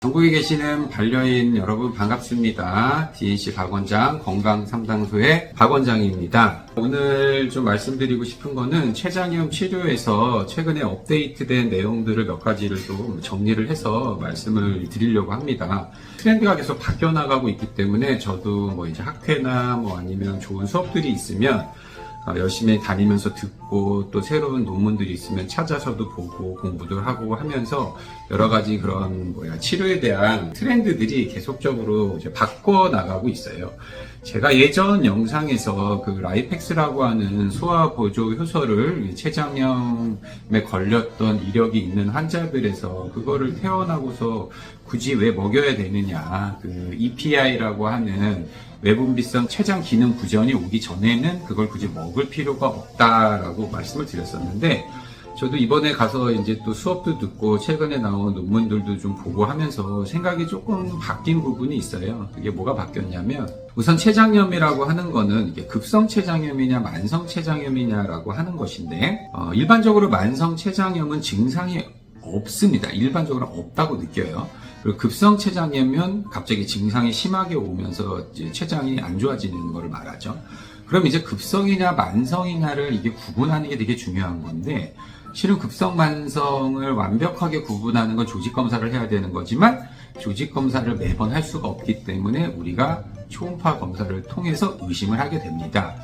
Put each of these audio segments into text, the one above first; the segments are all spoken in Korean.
전국에 계시는 반려인 여러분 반갑습니다. DNC 박원장 건강상담소의 박원장입니다. 오늘 좀 말씀드리고 싶은 거는 췌장염 치료에서 최근에 업데이트된 내용들을 몇 가지를 좀 정리를 해서 말씀을 드리려고 합니다. 트렌드가 계속 바뀌어나가고 있기 때문에 저도 이제 학회나 아니면 좋은 수업들이 있으면 열심히 다니면서 듣고 또 새로운 논문들이 있으면 찾아서도 보고 공부도 하고 하면서 여러 가지 그런 치료에 대한 트렌드들이 계속적으로 이제 바꿔 나가고 있어요. 제가 예전 영상에서 그 라이펙스라고 하는 소화 보조 효소를 췌장염에 걸렸던 이력이 있는 환자들에서 그거를 태어나고서 굳이 왜 먹여야 되느냐, 그 EPI라고 하는 외분비성 췌장 기능 부전이 오기 전에는 그걸 굳이 먹을 필요가 없다라고 말씀을 드렸었는데, 저도 이번에 가서 이제 또 수업도 듣고 최근에 나온 논문들도 좀 보고 하면서 생각이 조금 바뀐 부분이 있어요. 그게 뭐가 바뀌었냐면, 우선 췌장염이라고 하는 거는 이게 급성 췌장염이냐 만성 췌장염이냐라고 하는 것인데, 일반적으로 만성 췌장염은 증상이 없습니다. 일반적으로 없다고 느껴요. 그리고 급성 췌장염은 갑자기 증상이 심하게 오면서 이제 췌장이 안 좋아지는 것을 말하죠. 그럼 이제 급성이냐 만성이냐를 이게 구분하는 게 되게 중요한 건데, 실은 급성 만성을 완벽하게 구분하는 건 조직 검사를 해야 되는 거지만 조직 검사를 매번 할 수가 없기 때문에 우리가 초음파 검사를 통해서 의심을 하게 됩니다.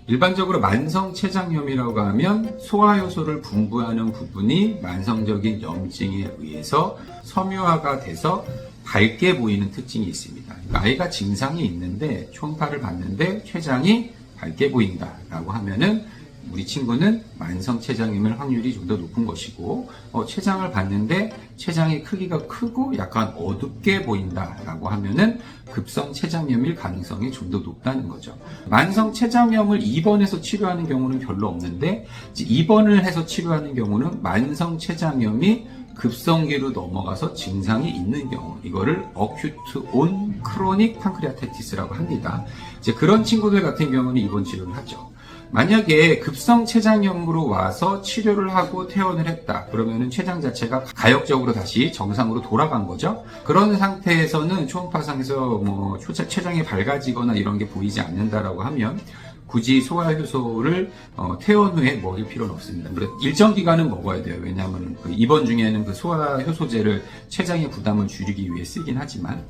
일반적으로 만성 췌장염이라고 하면 소화효소를 분비하는 부분이 만성적인 염증에 의해서 섬유화가 돼서 밝게 보이는 특징이 있습니다. 그러니까 아이가 증상이 있는데 초음파를 봤는데 췌장이 밝게 보인다라고 하면은 우리 친구는 만성 췌장염일 확률이 좀 더 높은 것이고, 췌장을 봤는데 췌장의 크기가 크고 약간 어둡게 보인다라고 하면은 급성 췌장염일 가능성이 좀 더 높다는 거죠. 만성 췌장염을 입원해서 치료하는 경우는 별로 없는데, 입원을 해서 치료하는 경우는 만성 췌장염이 급성기로 넘어가서 증상이 있는 경우, 이거를 어큐트 온 크로닉 판크리아타이티스라고 합니다. 이제 그런 친구들 같은 경우는 입원 치료를 하죠. 만약에 급성 췌장염으로 와서 치료를 하고 퇴원을 했다. 그러면은 췌장 자체가 가역적으로 다시 정상으로 돌아간 거죠. 그런 상태에서는 초음파상에서 췌장이 밝아지거나 이런 게 보이지 않는다라고 하면 굳이 소화효소를 퇴원 후에 먹일 필요는 없습니다. 일정 기간은 먹어야 돼요. 왜냐하면 입원 중에는 그 소화효소제를 췌장의 부담을 줄이기 위해 쓰긴 하지만,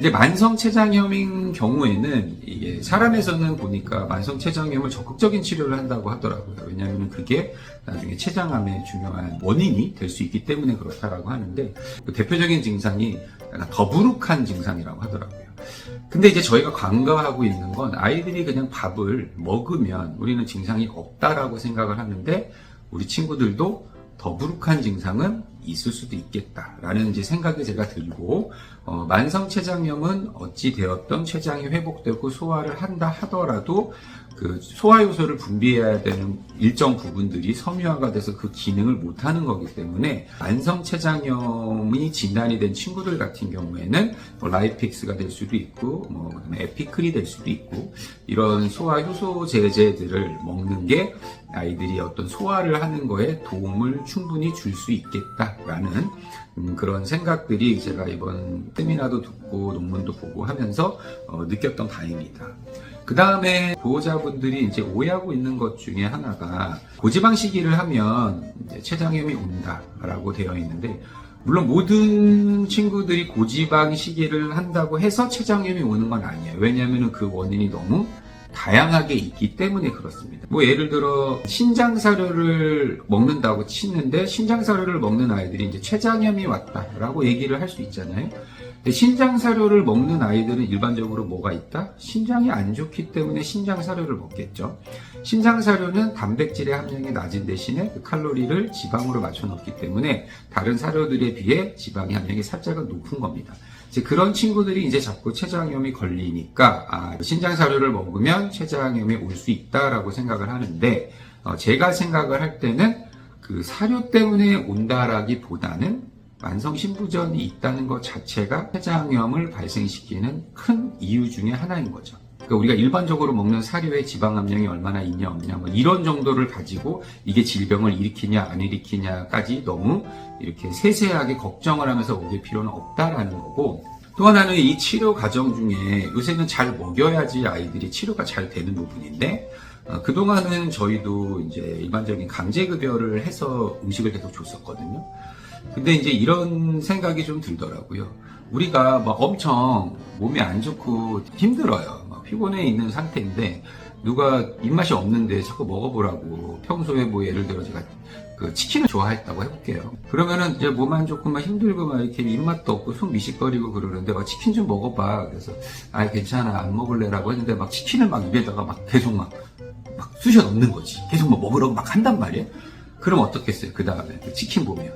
이제 만성 췌장염인 경우에는 이게 사람에서는 보니까 만성 췌장염을 적극적인 치료를 한다고 하더라고요. 왜냐하면 그게 나중에 췌장암의 중요한 원인이 될 수 있기 때문에 그렇다라고 하는데, 그 대표적인 증상이 약간 더부룩한 증상이라고 하더라고요. 근데 이제 저희가 간과하고 있는 건 아이들이 그냥 밥을 먹으면 우리는 증상이 없다라고 생각을 하는데, 우리 친구들도 더부룩한 증상은 있을 수도 있겠다라는 이제 생각이 제가 들고, 만성 췌장염은 어찌 되었던 췌장이 회복되고 소화를 한다 하더라도 그 소화효소를 분비해야 되는 일정 부분들이 섬유화가 돼서 그 기능을 못하는 거기 때문에, 만성 췌장염이 진단이 된 친구들 같은 경우에는 라이픽스가 될 수도 있고 그다음에 에피클이 될 수도 있고, 이런 소화효소 제제들을 먹는 게 아이들이 어떤 소화를 하는 거에 도움을 충분히 줄 수 있겠다라는 그런 생각들이 제가 이번 세미나도 듣고 논문도 보고 하면서 느꼈던 바입니다. 그 다음에 보호자분들이 이제 오해하고 있는 것 중에 하나가, 고지방 시기를 하면 이제 췌장염이 온다라고 되어 있는데, 물론 모든 친구들이 고지방 시기를 한다고 해서 췌장염이 오는 건 아니에요. 왜냐하면 그 원인이 너무 다양하게 있기 때문에 그렇습니다. 예를 들어 신장사료를 먹는다고 치는데, 신장사료를 먹는 아이들이 이제 췌장염이 왔다라고 얘기를 할 수 있잖아요. 근데 신장사료를 먹는 아이들은 일반적으로 뭐가 있다? 신장이 안 좋기 때문에 신장사료를 먹겠죠. 신장사료는 단백질의 함량이 낮은 대신에 그 칼로리를 지방으로 맞춰 넣기 때문에 다른 사료들에 비해 지방의 함량이 살짝은 높은 겁니다. 이제 그런 친구들이 이제 자꾸 췌장염이 걸리니까 신장사료를 먹으면 췌장염이 올 수 있다라고 생각을 하는데, 제가 생각을 할 때는 그 사료 때문에 온다라기보다는 만성 신부전이 있다는 것 자체가 췌장염을 발생시키는 큰 이유 중에 하나인 거죠. 그러니까 우리가 일반적으로 먹는 사료의 지방 함량이 얼마나 있냐 없냐 뭐 이런 정도를 가지고 이게 질병을 일으키냐 안 일으키냐까지 너무 이렇게 세세하게 걱정을 하면서 먹일 필요는 없다라는 거고, 또 하나는 이 치료 과정 중에 요새는 잘 먹여야지 아이들이 치료가 잘 되는 부분인데, 그동안은 저희도 이제 일반적인 강제급여를 해서 음식을 계속 줬었거든요. 근데 이제 이런 생각이 좀 들더라고요. 우리가 막 엄청 몸이 안 좋고 힘들어요. 막 피곤해 있는 상태인데 누가 입맛이 없는데 자꾸 먹어보라고, 평소에 뭐 예를 들어 제가 그 치킨을 좋아했다고 해볼게요. 그러면은 이제 몸 안 좋고 막 힘들고 막 이렇게 입맛도 없고 숨 미식거리고 그러는데 막 치킨 좀 먹어봐. 그래서 아 괜찮아 안 먹을래라고 했는데 막 치킨을 막 입에다가 막 계속 막 쑤셔 넣는 거지. 계속 막 먹으라고 막 한단 말이에요. 그럼 어떻겠어요? 그 다음에 그 치킨 보면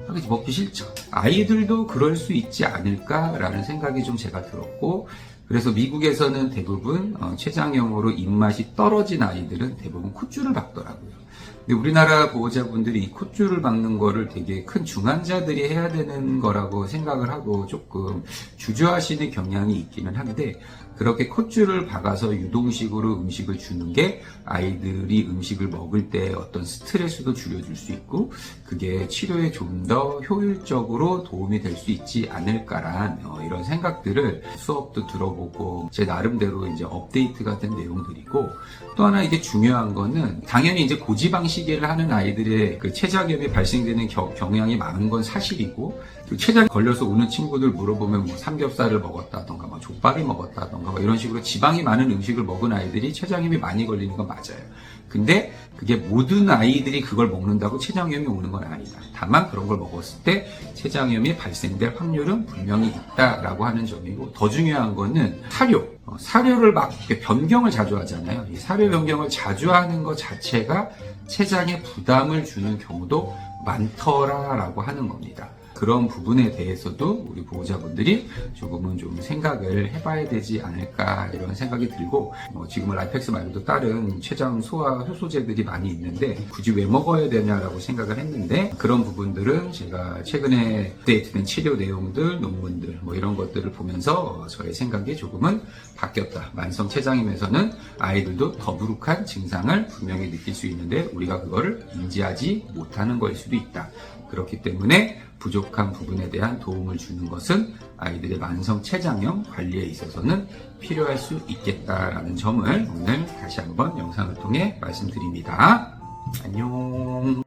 하겠지, 먹기 싫죠. 아이들도 그럴 수 있지 않을까라는 생각이 좀 제가 들었고, 그래서 미국에서는 대부분 췌장염으로 입맛이 떨어진 아이들은 대부분 콧줄을 박더라고요. 근데 우리나라 보호자분들이 이 콧줄을 박는 거를 되게 큰 중환자들이 해야 되는 거라고 생각을 하고 조금 주저하시는 경향이 있기는 한데, 그렇게 콧줄을 박아서 유동식으로 음식을 주는 게 아이들이 음식을 먹을 때 어떤 스트레스도 줄여줄 수 있고 그게 치료에 좀 더 효율적으로 도움이 될 수 있지 않을까란 이런 생각들을 수업도 들어보고 제 나름대로 이제 업데이트가 된 내용들이고, 또 하나 이게 중요한 거는 당연히 이제 고지방 시계를 하는 아이들의 그 췌장염이 발생되는 경향이 많은 건 사실이고, 그 췌장 걸려서 오는 친구들 물어보면 뭐 삼겹살을 먹었다던가 뭐 족발을 먹었다던가 뭐 이런 식으로 지방이 많은 음식을 먹은 아이들이 췌장염이 많이 걸리는 건 맞아요. 근데 그게 모든 아이들이 그걸 먹는다고 췌장염이 오는 건 아니다. 다만 그런 걸 먹었을 때 췌장염이 발생될 확률은 분명히 있다라고 하는 점이고, 더 중요한 거는 사료를 막 변경을 자주 하잖아요. 이 사료 변경을 자주 하는 것 자체가 췌장에 부담을 주는 경우도 많더라라고 하는 겁니다. 그런 부분에 대해서도 우리 보호자분들이 조금은 좀 생각을 해봐야 되지 않을까 이런 생각이 들고, 지금은 라이펙스 말고도 다른 췌장 소화 효소제들이 많이 있는데 굳이 왜 먹어야 되냐라고 생각을 했는데, 그런 부분들은 제가 최근에 업데이트된 치료 내용들, 논문들 뭐 이런 것들을 보면서 저의 생각이 조금은 바뀌었다. 만성 췌장염에서는 아이들도 더부룩한 증상을 분명히 느낄 수 있는데 우리가 그거를 인지하지 못하는 거일 수도 있다. 그렇기 때문에 부족한 부분에 대한 도움을 주는 것은 아이들의 만성 췌장염 관리에 있어서는 필요할 수 있겠다라는 점을 오늘 다시 한번 영상을 통해 말씀드립니다. 안녕.